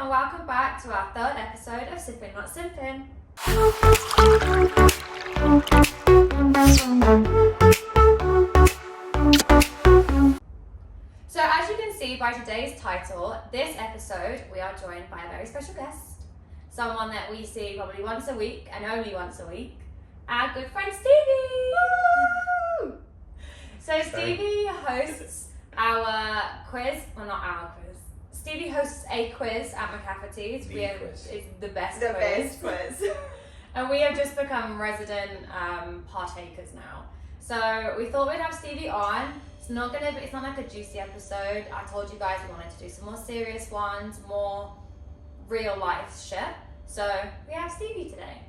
and welcome back to our third episode of Sippin, Not Simpin. So as you can see by today's title, this episode we are joined by a very special guest, someone that we see probably once a week and only once a week, our good friend Stevie! Woo! So Stevie hosts our quiz, well not our quiz, Stevie hosts a quiz at McCafferty's. It's the best quiz. And we have just become resident partakers now. So we thought we'd have Stevie on. It's not like a juicy episode. I told you guys we wanted to do some more serious ones, more real life shit. So we have Stevie today.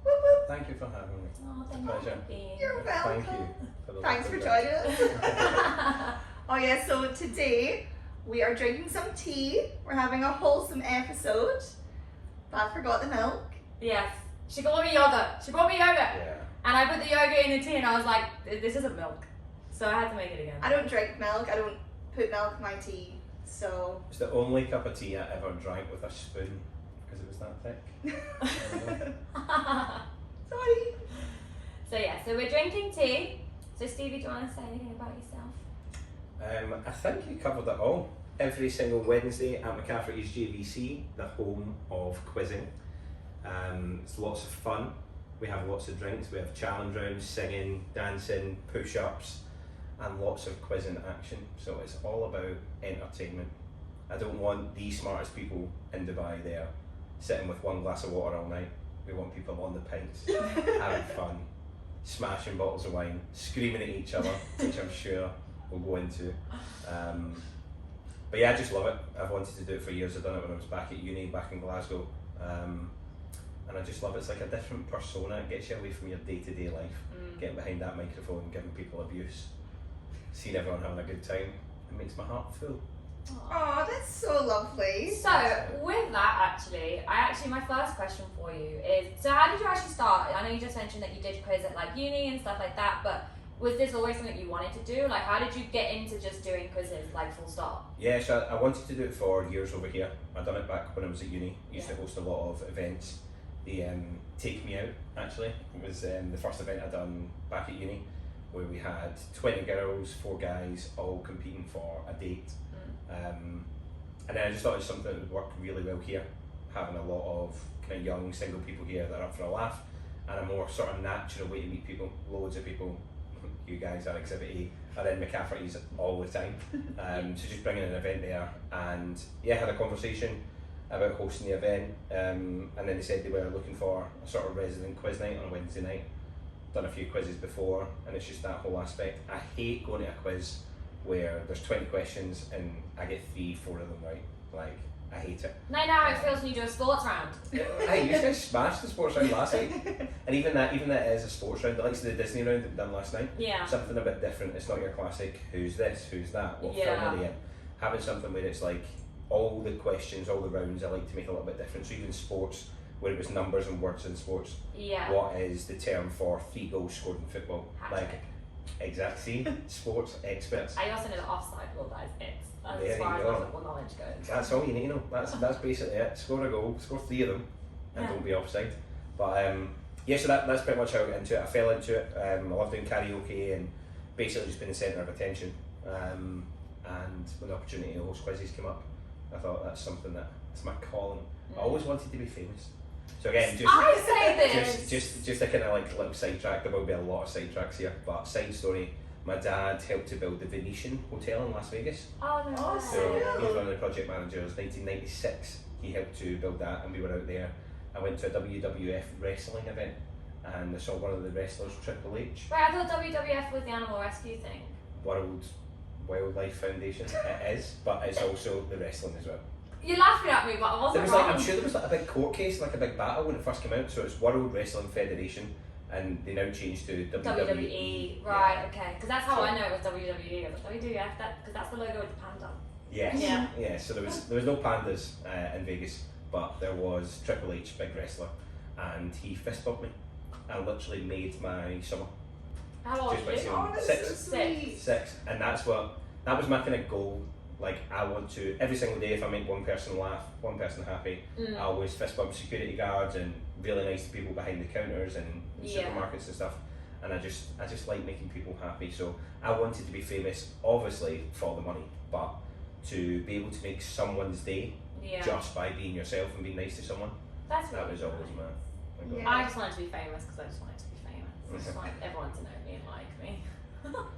Woo woo. Thank you for having me. Oh, thank you for being. You're welcome. Thank you. Thanks for joining us. Oh yeah, so today we are drinking some tea. We're having a wholesome episode. But I forgot the milk. Yes. She brought me yogurt. Yeah. And I put the yogurt in the tea and I was like, this isn't milk. So I had to make it again. I don't drink milk. I don't put milk in my tea. So It's the only cup of tea I ever drank with a spoon because it was that thick. sorry. So we're drinking tea. So Stevie, do you want to say anything about yourself? I think you covered it all. Every single Wednesday at McCafferty's JVC, the home of quizzing. It's lots of fun. We have lots of drinks. We have challenge rounds, singing, dancing, push-ups, and lots of quizzing action. So it's all about entertainment. I don't want the smartest people in Dubai there sitting with one glass of water all night. We want people on the pints, having fun, smashing bottles of wine, screaming at each other, which I'm sure we'll go into. But yeah, I just love it. I've wanted to do it for years. I've done it when I was back at uni, back in Glasgow. And I just love it. It's like a different persona. It gets you away from your day-to-day life. Getting behind that microphone, giving people abuse, seeing everyone having a good time. It makes my heart full. Oh, that's so lovely. So with that, my first question for you is: so how did you actually start? I know you just mentioned that you did quiz at like uni and stuff like that, but was this always something you wanted to do? Like, how did you get into just doing quizzes, like full stop? Yeah, so I wanted to do it for years over here. I'd done it back when I was at uni. I used to host a lot of events. The Take Me Out, actually, it was the first event I'd done back at uni, where we had 20 girls, 4 guys, all competing for a date. And then I just thought it was something that would work really well here, having a lot of kind of young single people here that are up for a laugh, and a more sort of natural way to meet people. Loads of people, you guys are Exhibit A, are in McCafferty's all the time. So just bringing an event there, and yeah, had a conversation about hosting the event, and then they said they were looking for a sort of resident quiz night on a Wednesday night. Done a few quizzes before, and it's just that whole aspect. I hate going to a quiz where there's 20 questions and I get 3-4 of them right. Like, I hate it. No, how it feels when you do a sports round. Hey, you guys smashed the sports round last night. And even that is a sports round. The likes of the Disney round that we done last night. Yeah. Something a bit different. It's not your classic, who's this, who's that, what film are they in. Having something where it's like, all the questions, all the rounds, I like to make a little bit different. So even sports, where it was numbers and words in sports. Yeah. What is the term for 3 goals scored in football? Hat-trick. Exactly. Sports experts. I also know the offside rule, that is it. As There far you as go. my football knowledge goes. That's all you need to know. That's basically it. Score a goal, score 3 of them, and don't be offside. But yeah, so that's pretty much how I got into it. I fell into it. I love doing karaoke and basically just being the centre of attention. And when the opportunity to host quizzes came up, I thought that's something that's my calling. I always wanted to be famous. So again, just a kind of like little sidetrack. There will be a lot of sidetracks here, but side story. My dad helped to build the Venetian Hotel in Las Vegas. Oh no. Oh, So he was one of the project managers. 1996, he helped to build that, and we were out there. I went to a WWF wrestling event, and I saw one of the wrestlers, Triple H. Wait, I thought WWF was the animal rescue thing. World Wildlife Foundation. It is, but it's also the wrestling as well. You're laughing at me, but I wasn't wrong. I'm sure there was like a big court case, like a big battle when it first came out. So it's World Wrestling Federation, and they now changed to WWE. Right, okay. Because that's how I know it was WWE. I was like, WWF, because that's the logo with the panda. Yes. Yeah. Yeah. So there was no pandas in Vegas, but there was Triple H, big wrestler, and he fist bumped me, and literally made my summer. How old Just were by you? saying Oh, that's six. so sweet. 6, and that was my kind of goal Like, I want to, every single day, if I make one person laugh, one person happy, I always fist bump security guards and really nice to people behind the counters and supermarkets and stuff. And I just like making people happy. So I wanted to be famous, obviously, for the money, but to be able to make someone's day just by being yourself and being nice to someone. That was always my goal. I just wanted to be famous because I just wanted to be famous. I just wanted everyone to know me and like me.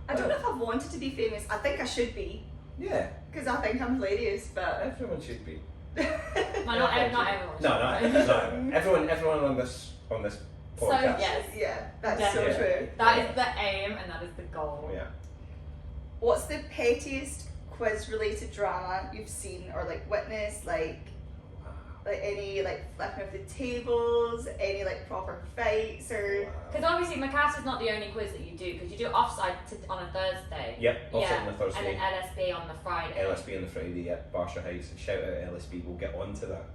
I don't know if I've wanted to be famous. I think I should be. Yeah. Because I think I'm hilarious, but everyone should be. Not everyone. Not everyone. Everyone on this podcast. So yes, that's so true. That is the aim and that is the goal. Yeah. What's the pettiest quiz-related drama you've seen or like witnessed? Like any like flipping of the tables, any like proper fights or? Because obviously Mishaps is not the only quiz that you do, because you do offside on a Thursday. Yep, offside on a Thursday. And then LSB on the Friday. LSB on the Friday, yep. Barsha Heights. Shout out LSB, we'll get on to that.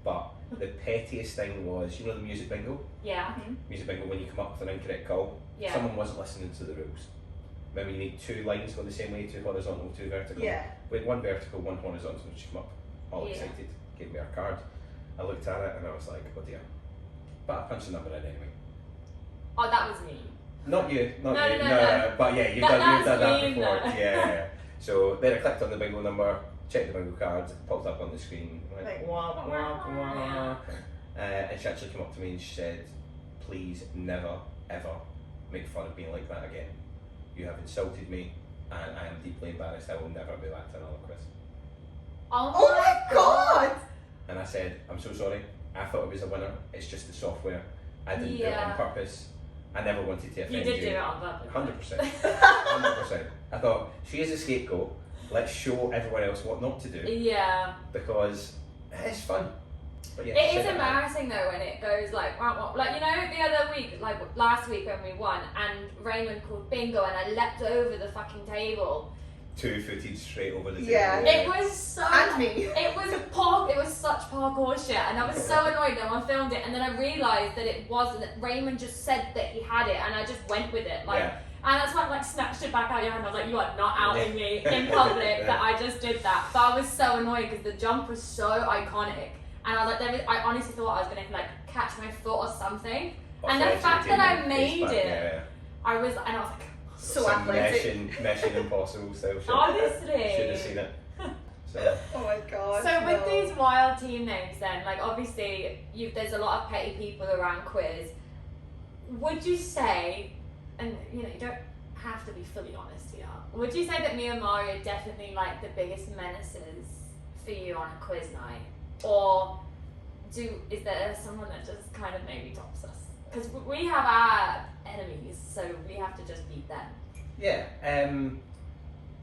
But the pettiest thing was, you know the music bingo? Yeah. Music bingo, when you come up with an incorrect call, someone wasn't listening to the rules. Remember, you need 2 lines going the same way, 2 horizontal, 2 vertical. Yeah. We had 1 vertical, 1 horizontal, and she came up all excited, gave me her card. I looked at it and I was like, oh dear. But I punched the number in anyway. Oh, that was me. Not you, No. But yeah, you've done that mean, before. Yeah. So then I clicked on the bingo number, checked the bingo card, popped up on the screen, went Like, wah, wah, wah. And she actually came up to me and she said, please never, ever make fun of me like that again. You have insulted me and I am deeply embarrassed. I will never be back to another quiz. Oh my god! And I said, I'm so sorry. I thought it was a winner. It's just the software. I didn't do it on purpose. I never wanted to offend you. You did do it on purpose. 100%. 100%. I thought, she is a scapegoat. Let's show everyone else what not to do. Yeah. Because it's fun. But yeah, it is embarrassing though when it goes like you know the other week, like last week when we won and Raymond called bingo and I leapt over the fucking table. 2-footed straight over the table. Yeah. It was so. And me. It was such parkour shit, and I was so annoyed. No one filmed it, and then I realised that it wasn't. That Raymond just said that he had it, and I just went with it. Like, and that's why I like snatched it back out of your hand. I was like, "You are not outing me in public that I just did that." But I was so annoyed because the jump was so iconic, and I was like, I honestly thought I was gonna like catch my foot or something. And the fact that I made it, I was like. So athletic. Mission Impossible style shit. Honestly. Should have seen it. So. Oh my god. So with these wild team names then, like obviously there's a lot of petty people around quiz. Would you say, and you know, you don't have to be fully honest here, would you say that me and Mario are definitely like the biggest menaces for you on a quiz night? Or is there someone that just kind of maybe tops us? Because we have our enemies, so we have to just beat them. Yeah.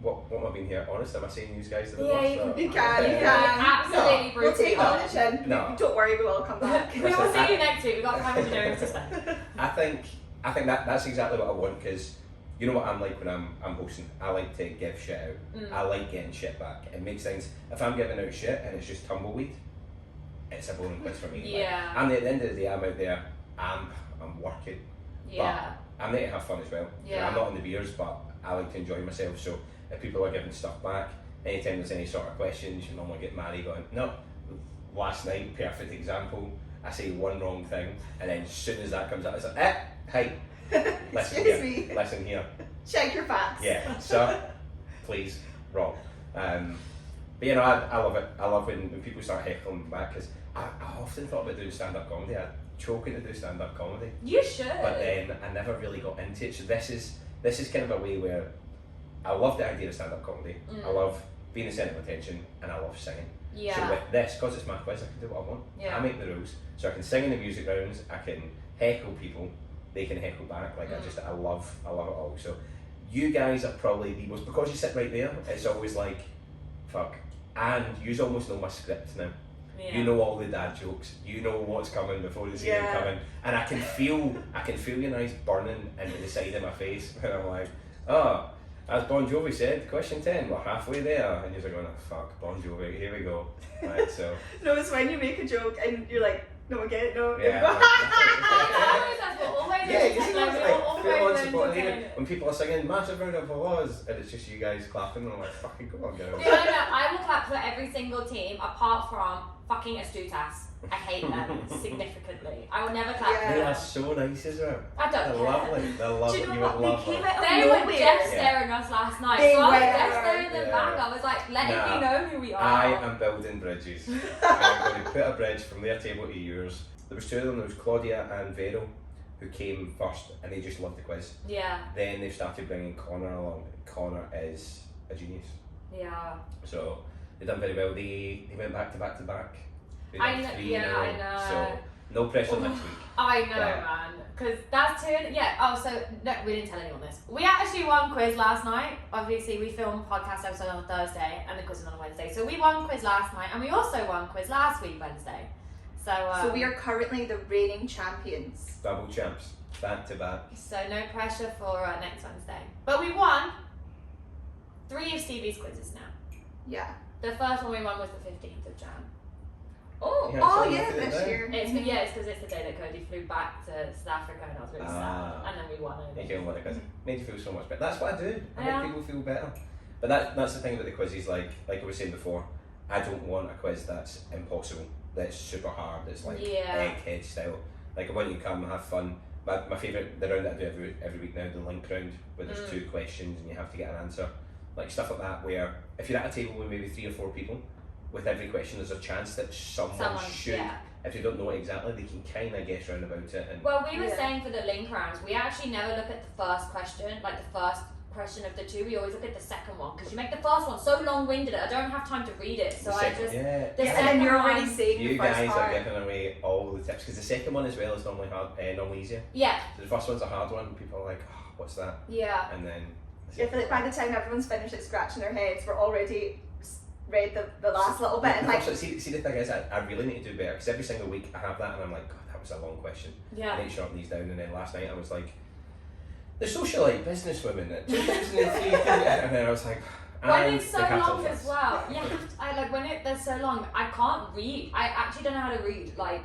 What am I being here? Honest? Am I saying these guys to the you can. Absolutely. We'll take on the chin. No. Don't worry, we will come back. We will see you next week. We've got 500 euros to spend. I think that's exactly what I want, because you know what I'm like when I'm hosting. I like to give shit out. I like getting shit back. It makes things. If I'm giving out shit and it's just tumbleweed, it's a boring quiz for me. Yeah. And at the end of the day, I'm out there. I'm working. Yeah. But I'm there to have fun as well. Yeah. I'm not on the beers, but I like to enjoy myself. So if people are giving stuff back, anytime there's any sort of questions, you normally get Mary going, no. Last night, perfect example. I say one wrong thing, and then as soon as that comes out, it's like, hey, listen here. Check your facts. Yeah, sir, please, wrong. But you know, I love it. I love when people start heckling back, because I often thought about doing stand-up comedy. I'm choking to do stand-up comedy. You should. But then I never really got into it. So this is kind of a way where I love the idea of stand-up comedy. I love being the centre of attention, and I love singing. Yeah. So with this, because it's my quiz, I can do what I want. Yeah. I make the rules, so I can sing in the music rounds. I can heckle people. They can heckle back. Like I love it all. So you guys are probably the most, because you sit right there. It's always like, fuck. And you almost know my script now. Yeah. You know all the dad jokes. You know what's coming before they see it coming, and I can feel your eyes burning into the side of my face. And I'm like, oh, as Bon Jovi said, question 10, we're halfway there, and you're going, oh, fuck, Bon Jovi, here we go. Right, so. No, it's when you make a joke and you're like, no, again, no. Yeah. That's what always Yeah, you see like, that's we're like always full on support. entertained. When people are singing massive round of applause and it's just you guys clapping, and I'm like, fucking go on, girls. No, I will clap for every single team apart from fucking Astutas. I hate them significantly. I will never clap for They them. are so nice as well. I don't They're care. lovely. They're lovely. Do you know You what? would love They came them. out of They were nowhere. dead staring us last night. They so I was were. dead staring them Yeah. back. I was like, letting Nah. me know who we are. I am building bridges. I'm going to put a bridge from their table to yours. There was two of them. There was Claudia and Vero, who came first, and they just loved the quiz. Yeah, Then they've started bringing Connor along. Connor is a genius. yeah. So they've done very well. They went back to back to back. They I did know- 3 yeah, in a row. I know. So no pressure next week. I know, Yeah. man. Because that's two. Yeah. Oh, so no, we didn't tell anyone this. We actually won quiz last night. Obviously, we filmed podcast episode on Thursday, and the quiz is on a Wednesday. So we won quiz last night, and we also won quiz last week Wednesday. So we are currently the reigning champions. Double champs, back to back. So no pressure for next Wednesday. But we won 3 of Stevie's quizzes now. Yeah. The first one we won was the 15th of Jan. Oh, Yeah, oh so yeah, look at it this there. year. It's because it's the day that Cody flew back to South Africa, and I was really Ah. sad. And then we won You it. can win it because it made you feel so much better. That's what I do. I Yeah. make people feel better. But that's the thing about the quizzes. Like I was saying before, I don't want a quiz that's impossible, that's super hard, that's like Yeah. egghead style. Like I want you to come and have fun. My favourite, the round that I do every week now, the link round, where there's 2 questions and you have to get an answer. Like stuff like that, where if you're at a table with maybe 3 or 4 people, with every question there's a chance that someone should, yeah. if they don't know it exactly, they can kind of guess round about it. And Well, we were Yeah. saying for the link rounds, we actually never look at the first question, like the first question of the 2. We always look at the second one because you make the first one so long-winded. I don't have time to read it, so the I second- just yeah. the Yeah, and second then you're already one- saying You the first guys part. are giving away all the tips because the second one as well is normally hard, normally easier. Yeah, So the first one's a hard one. People are like, oh, "What's that?" yeah. And then I feel like by the time everyone's finished like scratching their heads, we're already read the last little bit and like see the thing is, I really need to do better because every single week I have that and I'm like, God, that was a long question. I Yeah. need to sharpen these down. And then last night I was like, the socialite businesswoman at 2003, and then I was like, When and it's so the capital long as first. well, yeah. I like when they're so long. I can't read. I actually don't know how to read. Like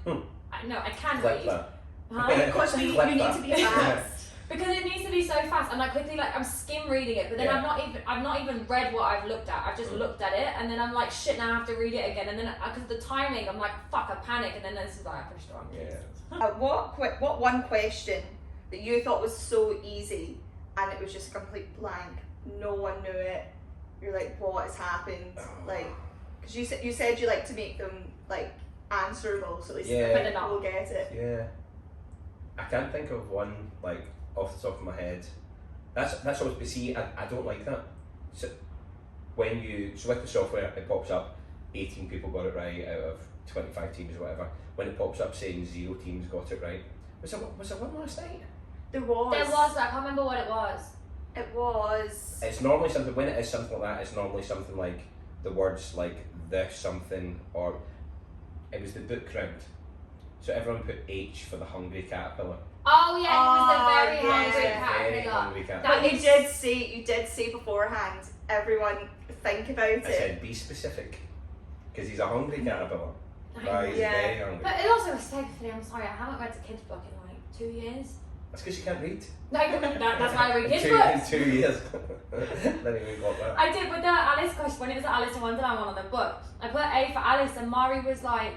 I can Clip read. that. Huh? because you Clip need that. to be fast. Because it needs to be so fast. I'm like quickly like I'm skim reading it, but then Yeah. I've not even read what I've looked at. I've just Mm. looked at it, and then I'm like shit. Now I have to read it again, and then because the timing, I'm like fuck. I panic, and then this is like I pushed the wrong keys. Yeah. What one question that you thought was so easy and it was just a complete blank? No one knew it. You're like, what has happened? Like, because you said you like to make them like answerable, so at least Yeah. But they're not. we'll get it. Yeah. I can't think of one like off the top of my head. That's always, but see, I don't like that. So when so with the software, it pops up 18 people got it right out of 25 teams or whatever. When it pops up saying 0 teams got it right, was there one last night? There was. There was. I can't remember what it was. It was. It's normally something, when it is something like that, it's normally something like the words like this something, or it was the book round. So everyone put H for the hungry caterpillar. Oh yeah, it was the Oh, very yeah. hungry Very caterpillar. hungry caterpillar. That But you is- did say beforehand. Everyone think about I it. said be specific, because he's a hungry caterpillar. I Right, he's Yeah. very hungry. But it also was thankfully, I'm sorry, I haven't read a kid's book in like 2 years. That's because you can't read. That's why I read kids' in books. 2 years. Then even got that. I did with the Alice question, when it was the Alice in Wonderland one on the book, I put A for Alice and Mari was like,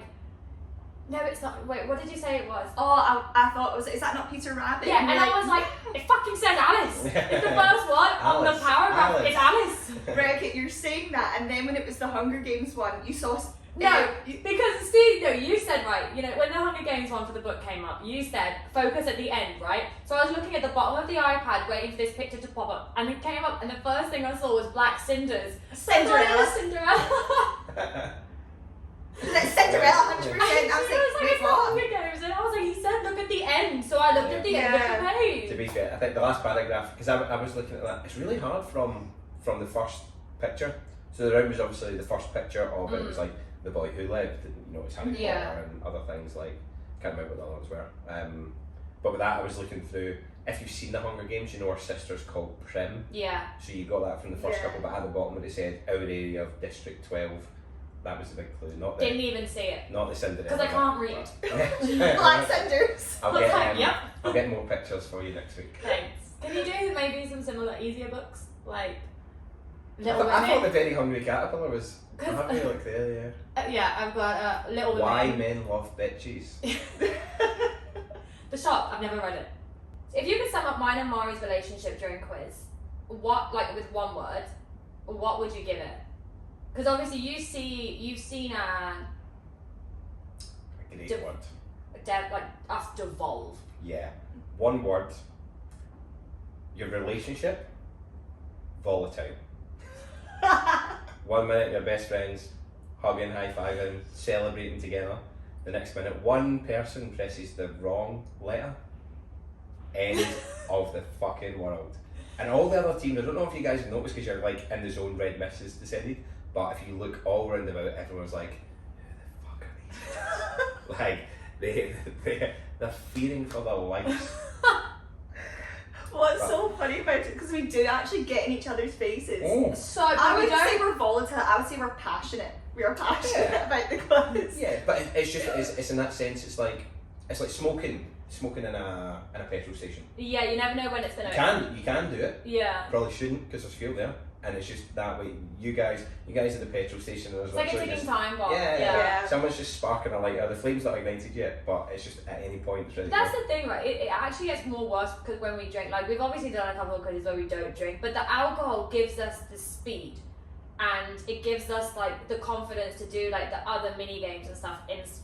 no it's not, wait, what did you say it was? Oh, I thought it was. Is that not Peter Rabbit? Yeah, you're and I was like, it fucking says Alice. It's the first one on the Alice, paragraph, Alice. it's Alice. right, okay, you're saying that, and then when it was the Hunger Games one, you saw. No, you- because Steve, no, you said right, you know, when the Hunger Games one for the book came up, you said focus at the end, right? So I was looking at the bottom of the iPad waiting for this picture to pop up, and it came up, and the first thing I saw was black cinders. Cinderella. Cinderella. Cinderella, 100%. I I was like, it's wait, not what? Hunger Games, and I was like, he said look at the end, so I looked at the end of the To page. be fair, I think the last paragraph, because I was looking at that, it's really hard from the first picture. So the round was obviously the first picture of it. It was like the boy who lived, and, you know, it's Harry Yeah. Potter and other things like, can't remember what the other ones were. But with that, I was looking through. If you've seen the Hunger Games, you know our sister's called Prim. Yeah. So you got that from the first Yeah. couple, but at the bottom it said our area of District 12. That was the big clue. Not the Didn't even see it. not the Cinderella. Because I can't read. read. Black cinders. I'll get Yep. I'll get more pictures for you next week. Thanks. Can you do maybe some similar, easier books? Like I Little thought the Women? Very Hungry Caterpillar was. I 'Cause- have you look there, yeah. Yeah, I've got Little Women. Why Men Love Bitches. The Shop, I've never read it. If you could sum up mine and Mari's relationship during quiz, what, like with one word, what would you give it? Because obviously you've seen A great Div- word. like us devolve. Yeah. One word. Your relationship. Volatile. 1 minute you're best friends, hugging, high-fiving, celebrating together. The next minute one person presses the wrong letter. End of the fucking world. And all the other teams, I don't know if you guys have noticed because you're like in the zone, red mist has descended, but if you look all round about, everyone's like, who the fuck are these guys? Like, they're fearing for their lives. What's so funny about it, because we do actually get in each other's faces. Oh. So I but we wouldn't say don't. we're volatile, I would say we're passionate. We are passionate Yeah. about the quiz. Yeah, but it's just, it's in that sense, it's like smoking in a petrol station. Yeah, you never know when it's gonna. You can do it. Yeah. Probably shouldn't because there's fuel there, and it's just that way. You guys at the petrol station, there's It's like a literally ticking just, time bomb. Yeah. someone's just sparking a lighter. The flame's not ignited yet, but it's just at any point it's ready. That's the thing, right? It actually gets more worse because when we drink, like we've obviously done a couple of quizzes where we don't drink, but the alcohol gives us the speed, and it gives us like the confidence to do like the other mini games and stuff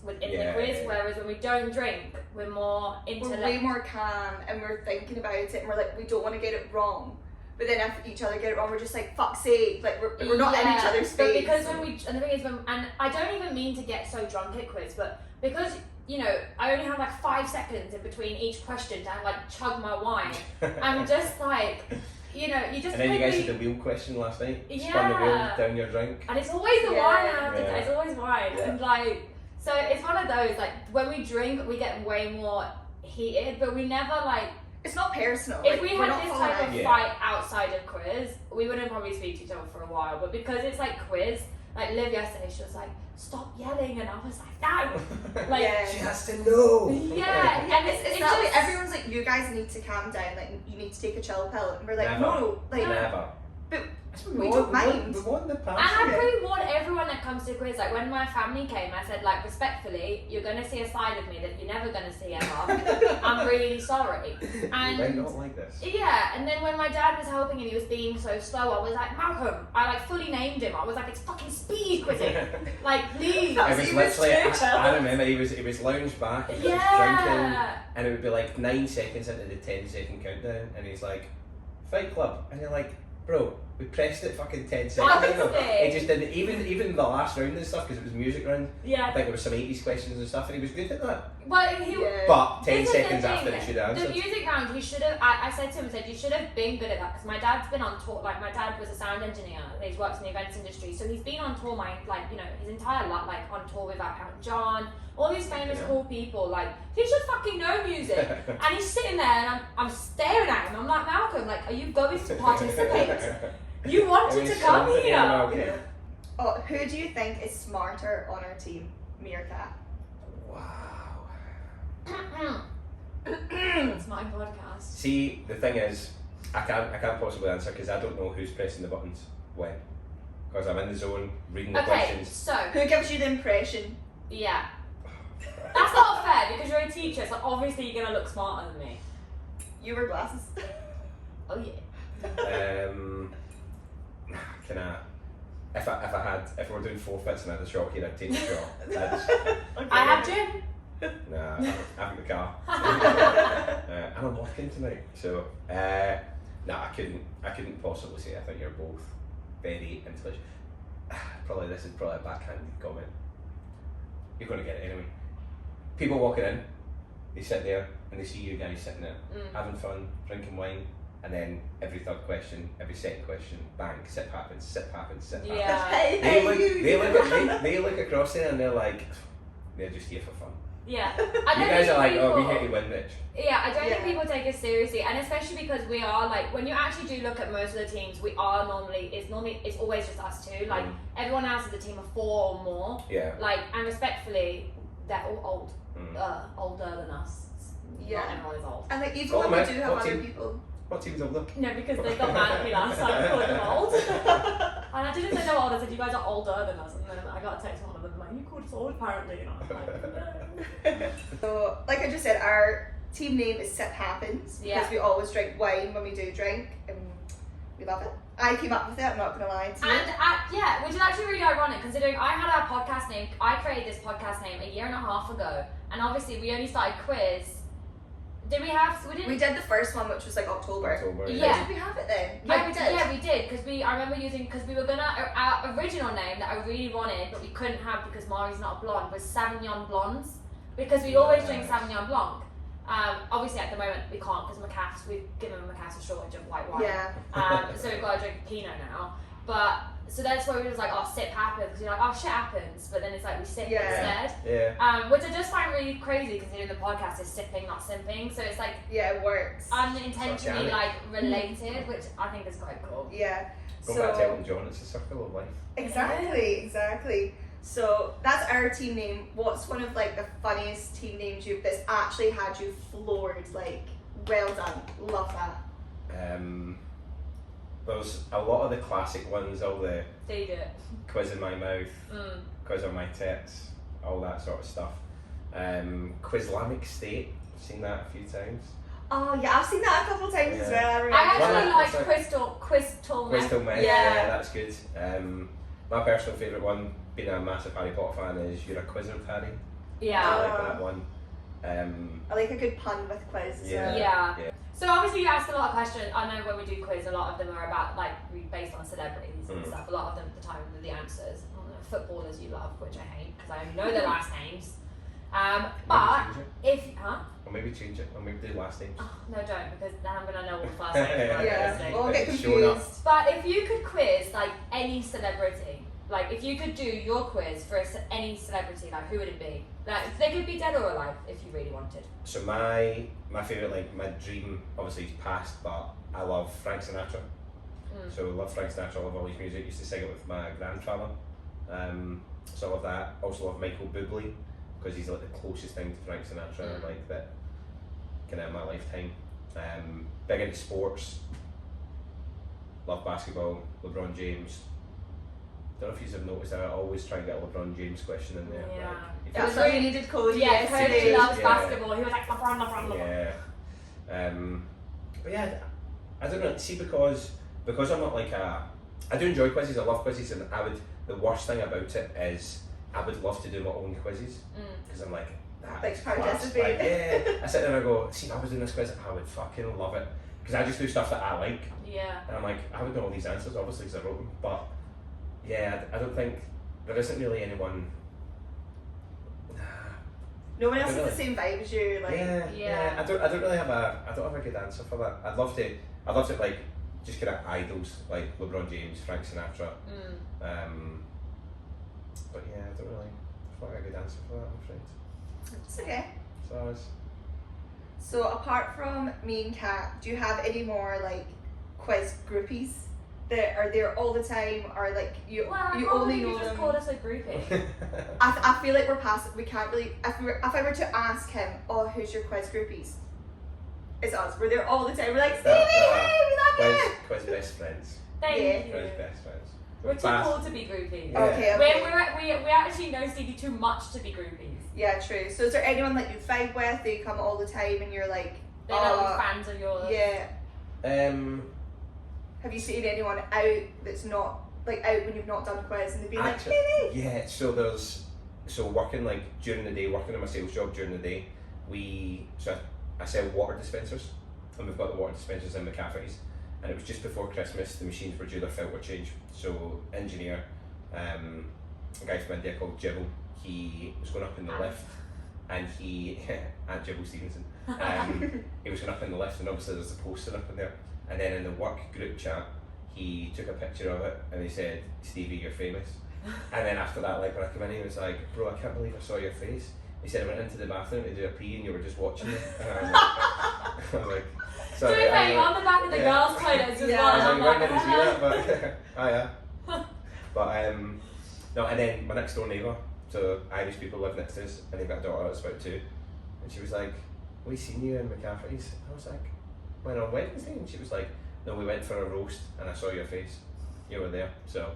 within the Yeah, quiz. yeah. Whereas when we don't drink, we're more We're way intellectual. more calm and we're thinking about it and we're like, we don't want to get it wrong. But then if each other get it wrong, we're just like, fuck's sake, like we're not in each other's But face. because when we, and the thing is, and I don't even mean to get so drunk at quiz, but because you know I only have like 5 seconds in between each question to like chug my wine, I'm just like. You know, you just and then you guys quickly- did the wheel question last night. Yeah. Spun the wheel down your drink. and it's always the Yeah. wine I have to Yeah. it's always wine. Yeah. And like, so it's one of those, like, when we drink, we get way more heated, but we never, like, it's not personal. if like, we we're had not this falling type out. of Yeah. fight outside of quiz, we wouldn't probably speak to each other for a while, but because it's like quiz, like Liv yesterday, she was like, stop yelling, and I was like, no! Like, Yeah. She has to know. yeah, Yeah, and it's it that way. just- Everyone's like, you guys need to calm down, like you need to take a chill pill, and we're like, Never. no, like Never. but We don't mind. We want the And passion. I pre-warned everyone that comes to quiz, like when my family came, I said, like, respectfully, you're going to see a side of me that you're never going to see ever. I'm really sorry. You might And not like this. yeah, and then when my dad was helping and he was being so slow, I was like, Malcolm, I like fully named him. I was like, it's fucking speed quizzing. Like, please. That It was He was literally, too I remember he was lounged back, he was drinking, Yeah. and it would be like 9 seconds into the 10-second countdown, and he's like, Fight Club, and you're like, bro, we pressed it fucking 10 seconds ago. Honestly. He just didn't, even the last round and stuff, because it was music round, I Yeah. think there was some 80s questions and stuff, and he was good at that. Well, he, Yeah. But 10 This is the seconds after thing, he should have the answered. music round, he should have. I said to him, you should have been good at that because my dad's been on tour. Like my dad was a sound engineer. He's worked in the events industry, so he's been on tour his entire life, like on tour with Elton John, all these famous Yeah. cool people. Like he should fucking know music. And he's sitting there, and I'm staring at him. I'm like, Malcolm, like, are you going to participate? You wanted to come here. Yeah. Oh, who do you think is smarter on our team, me or Kat? Wow. It's my podcast. See, the thing is, I can't possibly answer because I don't know who's pressing the buttons when. Because I'm in the zone, reading the Okay, questions. so Who gives you the impression? yeah. That's not fair because you're a teacher, so obviously you're gonna look smarter than me. You wear glasses. Oh yeah. Can I? If we were doing forfeits and I had a shot here, I'd take the shot. Okay. I have gym. Nah, I've got the car. And I'm working tonight, so nah, I couldn't possibly say. I think you're both very intelligent. This is probably a backhanded comment. You're going to get it anyway. People walking in, they sit there and they see you guys sitting there having fun, drinking wine, and then every third question, every second question, bang, sip happens, sip happens, sip happens. Yeah. Hey, They you. look across there and they're like, they're just here for fun. Yeah. You guys are like, oh, we hate you win, bitch. Yeah, I don't Yeah. think people take us seriously, and especially because we are like, when you actually do look at most of the teams, we are normally it's always just us two. Like everyone else is a team of 4 or more. Yeah. Like, and respectfully, they're all old, older than us. Yeah. Not everyone is old. And like even Oh, when mate, we do have what other team? people. What team's older? No, because they got mad at me last time for calling them old. And I didn't say they were old. I said you guys are older than us, and then I got a text from one of them like, you called us old apparently, and I was like, no. So like I just said, our team name is Sip Happens because Yeah. we always drink wine when we do drink, and we love it. I came up with it. I'm not gonna lie to you. And yeah, which is actually really ironic considering I had our podcast name. I created this podcast name a year and a half ago, and obviously we only started quiz. Did we have? We didn't. We did the first one, which was like October. Yeah. Did we have it then? Yeah, we did. Yeah, we did because I remember using because we were gonna our original name that I really wanted, but we couldn't have because Mari's not a blonde was Sauvignon Blondes because we always drink Sauvignon Blanc. Obviously at the moment we can't because we've given Macas a shortage of white wine. Yeah. So we've got to drink Pinot now. But so that's why we was like, oh, sip happens because you're like, oh, shit happens, but then it's like we sip instead. Yeah. Which I just find really crazy considering the podcast is sipping, not simping. So it's like Yeah, it works. unintentionally like related, which I think is quite cool. Yeah. Going back to Elton John, it's a circle of life. Exactly. So that's our team name. What's one of like the funniest team names that's actually had you floored? Like, well done, love that. There's a lot of the classic ones, all the They do it. quiz in my mouth, quiz on my tits, all that sort of stuff. Quizlamic State, I've seen that a few times. Oh yeah, I've seen that a couple times as well. I remember. I actually Well, like that's Crystal Crystal Meth. Meth, yeah, that's good. My personal favourite one, being a massive Harry Potter fan, is You're a Quizzard, Harry. Yeah. I like that one. I like a good pun with quiz as well. Yeah. So obviously you asked a lot of questions. I know when we do quiz, a lot of them are about like based on celebrities and stuff. A lot of them at the time the answers. Footballers you love, which I hate because I only know their last names. But Or maybe change it, or maybe do last names. Oh, no, don't, because then I'm gonna know all the first names. Yeah, we'll get Showing up. confused. But if you could quiz like any celebrity, like if you could do your quiz for any celebrity, like who would it be? Like they could be dead or alive if you really wanted. So my favourite, like my dream, obviously he's passed, but I love Frank Sinatra. So I love Frank Sinatra, I love all his music, used to sing it with my grandfather. So I love that. Also love Michael Bublé, because he's like the closest thing to Frank Sinatra, like that kind of in my lifetime. Big into sports, love basketball, LeBron James. Don't know if you have noticed that I always try and get a LeBron James question in there. Yeah. Like, if That's you- why you needed Cody Yeah, yesterday. Cody loves Yeah. basketball. He was like LeBron. Yeah. But yeah, I don't know. See, because I'm not like I do enjoy quizzes. I love quizzes, and the worst thing about it is I would love to do my own quizzes because I'm like that. Like is to class. participate. Like, yeah. I sit there and I go, see, if I was doing this quiz, I would fucking love it because I just do stuff that I like, Yeah. and I'm like, I would know all these answers obviously because I wrote them, but yeah, I don't think there isn't really anyone. No one else has Really? the same vibe as you. Like, Yeah. I don't really have a good answer for that. I'd love to like just kind of idols like LeBron James, Frank Sinatra. But yeah, I don't really have a good answer for that, I'm afraid. it's okay. So it's, So apart from me and Kat, do you have any more like quiz groupies that are there all the time, or like you only know you just them? called us a groupie. I feel like we're past. We can't really. If I were to ask him, oh, who's your quiz groupies? It's us. We're there all the time. We're like, Stevie, hey, we love you. quiz best friends. Thank Yeah. you. Quiz best friends. We're too Fast. cool to be groupies. Yeah. Okay. We actually know Stevie too much to be groupies. Yeah, true. So is there anyone that you vibe with? They come all the time, and you're like, They're like fans of yours. yeah. Have you seen anyone out that's not like out when you've not done a quiz and they've been Actually, like, Stevie? yeah. So working like during the day, working in my sales job during the day, I sell water dispensers, and we've got the water dispensers in the cafes. And it was just before Christmas, the machines were due their filter change. So engineer, a guy from India called Jibble, he was going up in the lift, and and Jibble Stevenson, he was going up in the lift, and obviously there's a poster up in there. And then in the work group chat, he took a picture of it, and he said, "Stevie, you're famous." And then after that, like when I came in, he was like, "Bro, I can't believe I saw your face." He said I went into the bathroom to do a pee and you were just watching it. And I was like, sorry. To be fair, you're on the back of the girls' toilets as well. I was like, I'm you weren't like, going to see that, but oh yeah. But no, and then my next door neighbour, so Irish people live next to us, and they've got a daughter that's about 2, and she was like, we seen you in McCafferty's. I was like, when on Wednesday? And she was like, no, we went for a roast and I saw your face. You were there. So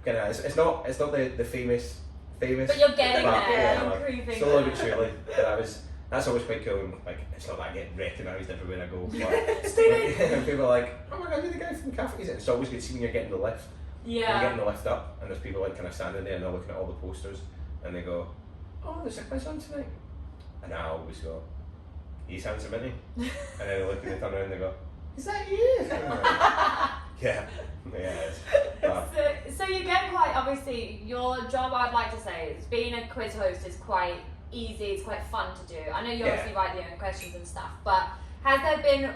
kind of, it's not the famous. But you're getting but, there, yeah, you're like, improving. slowly but surely. But that's always quite cool. And, like, it's not that I get recognised everywhere I go. But Stevie! people are like, oh my god, you're the guy from McCafferty's. It's always good to see when you're getting the lift. Yeah. You're getting the lift up, and there's people like kind of standing there and they're looking at all the posters, and they go, oh, there's a quiz on tonight. And I always go, he's handsome, isn't he? And then they look and they turn around and they go, is that you? And I'm like, yeah, it is. So you get quite, obviously, your job, I'd like to say, is being a quiz host is quite easy, it's quite fun to do. I know you obviously write your own questions and stuff, but has there been,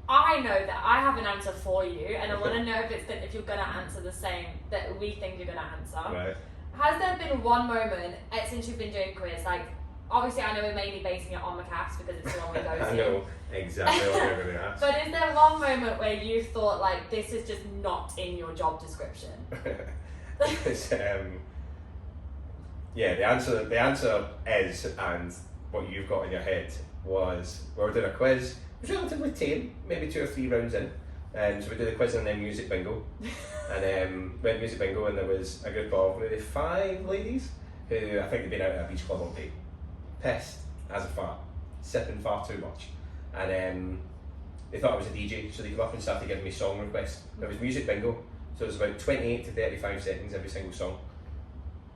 I know that I have an answer for you, and I want to know if you're going to answer the same that we think you're going to answer. Right. Has there been one moment, since you've been doing quiz, like, obviously I know we're mainly basing it on McCaffs because it's the one we go to. I know exactly what you're going to ask. But is there one moment where you thought, like, this is just not in your job description? It's, yeah, the answer is, and what you've got in your head was, we were doing a quiz. It was relatively tame, maybe 2 or 3 rounds in. So we did the quiz and then music bingo. And we had music bingo, and there was a group of maybe 5 ladies who I think they'd been out at a beach club all day, pissed as a fart, sipping far too much. And they thought I was a DJ, so they came up and started giving me song requests. There was music bingo, so it was about 28 to 35 seconds every single song.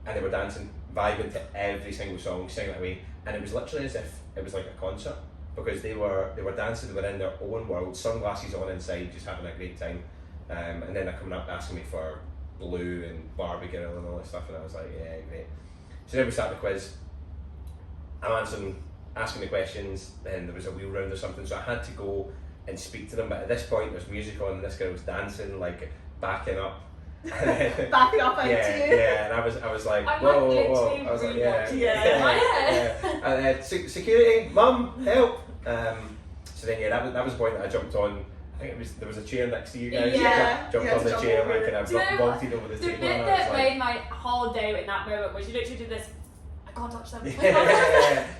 And they were dancing, vibing to every single song, singing it away. And it was literally as if it was like a concert, because they were dancing, they were in their own world, sunglasses on inside, just having a great time. And then they're coming up asking me for Blue and Barbie Girl and all that stuff, and I was like, yeah, great. So then we start the quiz. I'm asking the questions, then there was a wheel round or something, so I had to go and speak to them. But at this point, there's music on, and this girl was dancing, like backing up. Backing up into you. Yeah, and I was like, whoa. I was like, yeah. And then security, mum, help. So then that was the point that I jumped on. I think there was a chair next to you guys. Yeah. Jumped on the chair and I kind of vaulted over the The table. bit that made my whole day in that moment was you literally did this. I can't touch them.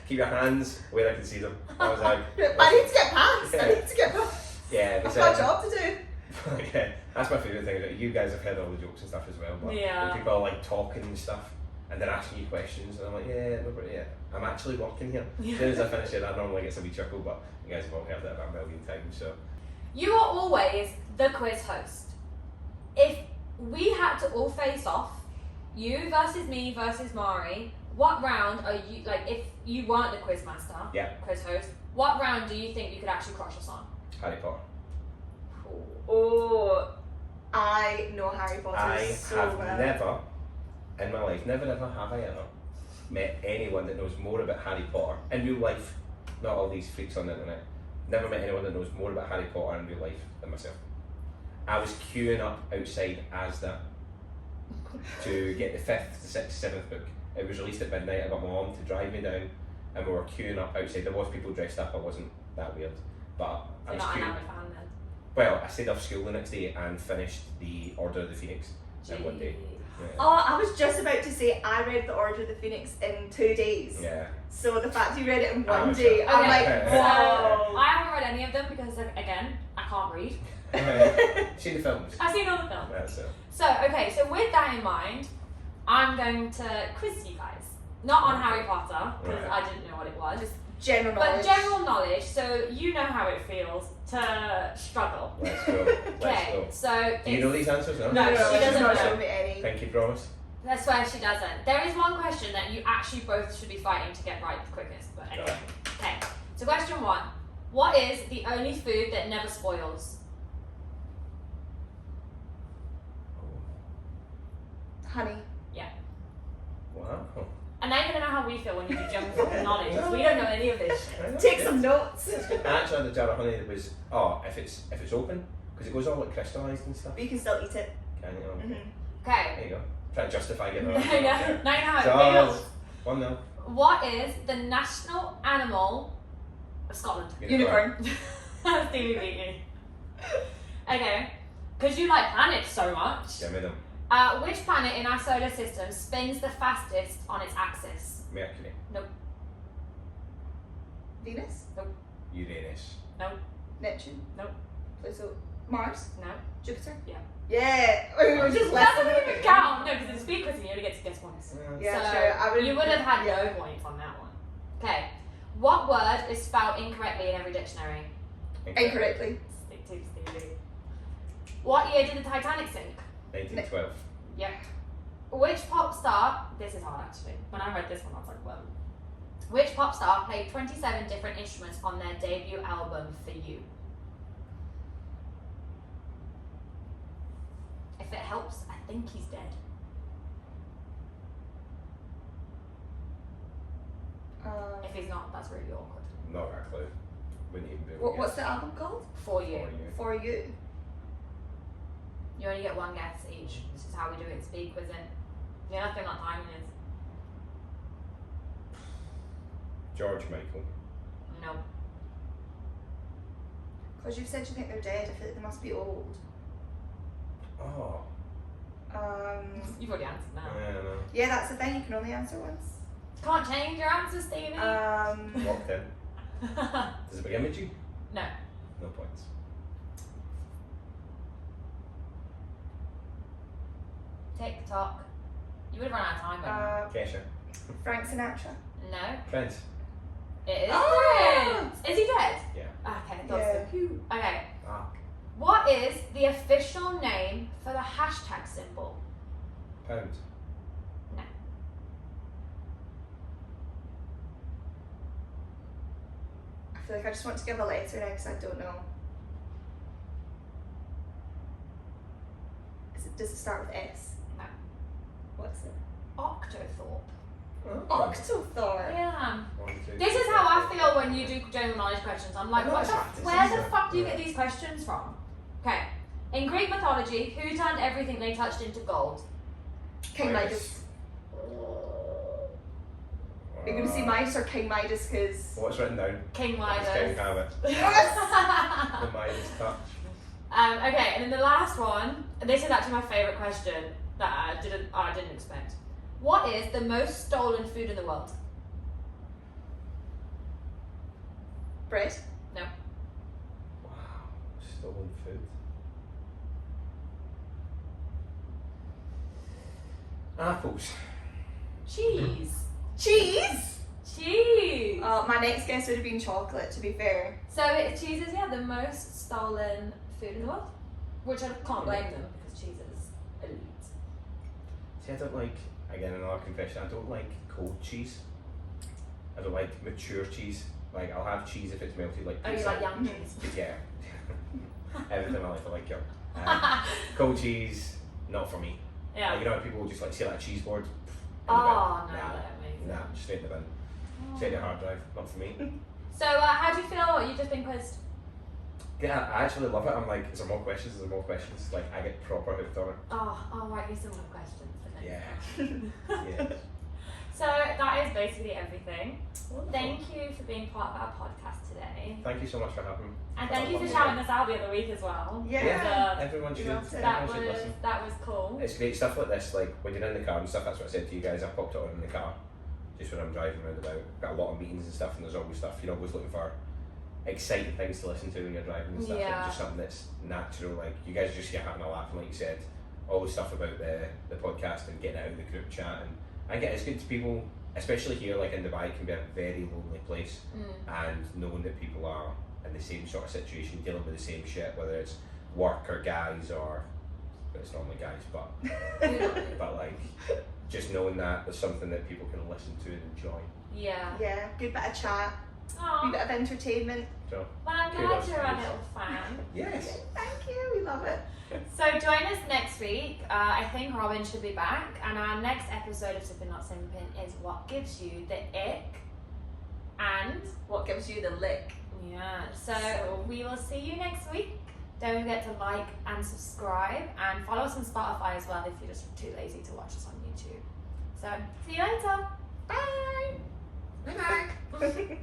Keep your hands where I can see them. I was like, I need to get past. I need to get past. yeah, I've got a job to do. Yeah, that's my favourite thing. That you guys have heard all the jokes and stuff as well. But when people are like talking and stuff, and they're asking you questions, and I'm like, yeah, I'm actually working here. As soon as I finish it, that normally gets a wee chuckle. But you guys have probably heard that about a million times. So you are always the quiz host. If we had to all face off, you versus me versus Mari, what round are you, like, if you weren't the quiz master, quiz host, what round do you think you could actually crush us on? Harry Potter. Oh, I know Harry Potter I so have well. never, in my life, never ever have I ever met anyone that knows more about Harry Potter in real life, not all these freaks on the internet. Never met anyone that knows more about Harry Potter in real life than myself. I was queuing up outside Asda to get the 5th, 6th, 7th book. It was released at midnight. I got my mom to drive me down, and we were queuing up outside. There was people dressed up. I wasn't that weird, but I was Not an queuing. avid fan then. Well, I stayed off school the next day and finished the Order of the Phoenix in one day. Yeah. Oh, I was just about to say I read the Order of the Phoenix in 2 days. Yeah. So the fact you read it in Oh, one sure. day, I'm Okay, like, so wow. I haven't read any of them because, like, again, I can't read. Seen the films? I've seen all the films. That's it. So with that in mind, I'm going to quiz you guys. Not on Harry Potter, because Right. I didn't know what it was. Just general knowledge. But general knowledge, so you know how it feels to struggle. Let's go. Let's Okay, go. so Do you know these answers? No, No, she she's doesn't not know. showing me any. Pinky promise. I swear she doesn't. There is one question that you actually both should be fighting to get right the quickest, but anyway. Okay, so question 1. What is the only food that never spoils? Honey. Wow. And now you're gonna know how we feel when you do general knowledge. 'Cause we don't know any of this shit. Take some notes. I actually had a jar of honey that was, if it's open, because it goes all like crystallised and stuff. But you can still eat it. Can you? Mm-hmm. Okay. There you go. Try to justify getting Now that. you know how it feels. 1-0. What is the national animal of Scotland? Unicorn. Stevie beat me. Okay. Because you like planets so much. Give me them. Which planet in our solar system spins the fastest on its axis? Mercury. Venus? Uranus. Neptune? Nope. Pluto? Mars? No. Jupiter? Yeah. Yeah! We were just That listening. doesn't even count. No, because it's speed quiz and you only get to guess once. Yeah, so true. you would have had no points on that one. Okay. What word is spelled incorrectly in every dictionary? Incorrectly. Stick to Stevie. What year did the Titanic sink? 1912. Yeah. Which pop star? This is hard actually. When I read this one, I was like, well. Which pop star played 27 different instruments on their debut album For You? If it helps, I think he's dead. If he's not, that's really awkward. Not a clue. Wouldn't even be able to What's the album called? For You. guess. For You. You only get one guess each. This is how we do it. Speed quizzing. You're nothing like timing is. George Michael. No. Because you've said you think they're dead, I feel like they must be old. Oh. You've already answered now. I don't know. Yeah, that's the thing, you can only answer once. Can't change your answer, Stevie. Locked in. Does it begin with G? No. No points. TikTok. You would have run out of time by now. Kesha. Frank Sinatra. No. Prince. It is Oh! Prince. Is he dead? Yeah. Okay, Yeah. that's so. Okay. Ah. What is the official name for the hashtag symbol? Pound. No. I feel like I just want to give a letter now because I don't know. Does it start with S? No. What's it? Octothorpe. Octothorpe. Yeah. 1, 2, This is how I feel when you do general knowledge questions. I'm like, I know what it's the, hard. where This the is fuck do you a- get these questions from? Okay. In Greek mythology, who turned everything they touched into gold? King Midas. You're going to see Midas or King Midas because. What's written down? King It's Midas. King Habit. Yes! The Midas touch. Okay, and then the last one. This is actually my favourite question that I didn't expect. What is the most stolen food in the world? Bread. No. Wow. Stolen food. Apples. Cheese. Cheese! Cheese. My next guess would have been chocolate, to be fair. So cheese is the most stolen food in the world, which I can't blame them because cheese is elite. See, I don't like, again, another confession, I don't like cold cheese. I don't like mature cheese. Like, I'll have cheese if it's melted, like Oh, you pizza. like young Mhm. cheese? Yeah. Everything I like young. Cold cheese, not for me. Yeah. Like, you know how people just like see like a cheese board? Oh no, Nah, they're amazing. nah, straight in the bin. Straight in the hard drive, not for me. So how do you feel? You've just been quizzed. Yeah, I actually love it. I'm like, is there more questions? Is there more questions? Like, I get proper hooked on it. Oh, I'll write you some more questions. for next Yeah. time. Yeah. So that is basically everything. Thank you for being part of our podcast today. Thank you so much for having me. And thank you for shouting us out the other week as well. Yeah. Everyone should, loved it. That everyone should was listen. that was cool. It's great stuff like this, like when you're in the car and stuff, that's what I said to you guys, I popped it on in the car, just when I'm driving around about, got a lot of meetings and stuff, and there's always stuff, you're always looking for exciting things to listen to when you're driving and stuff, Yeah. and just something that's natural, like you guys are just here having a laugh, and like you said, all the stuff about the podcast and getting out of the group chat, and I get it's good to people, especially here like in Dubai, can be a very lonely place, and knowing that people are in the same sort of situation, dealing with the same shit, whether it's work or guys or, but it's normally guys, but but like just knowing that there's something that people can listen to and enjoy. Yeah. Yeah, good bit of chat, Aw. good bit of entertainment. So Well, I'm glad Kudos you're to a you. little fan. yes. Thank you, we love it. So join us next week. I think Robin should be back, and our next episode of Sippin Not Simpin is what gives you the ick, and What gives you the lick? yeah. So we will see you next week. Don't forget to like and subscribe, and follow us on Spotify as well if you're just too lazy to watch us on YouTube. So see you later. Bye. Bye bye.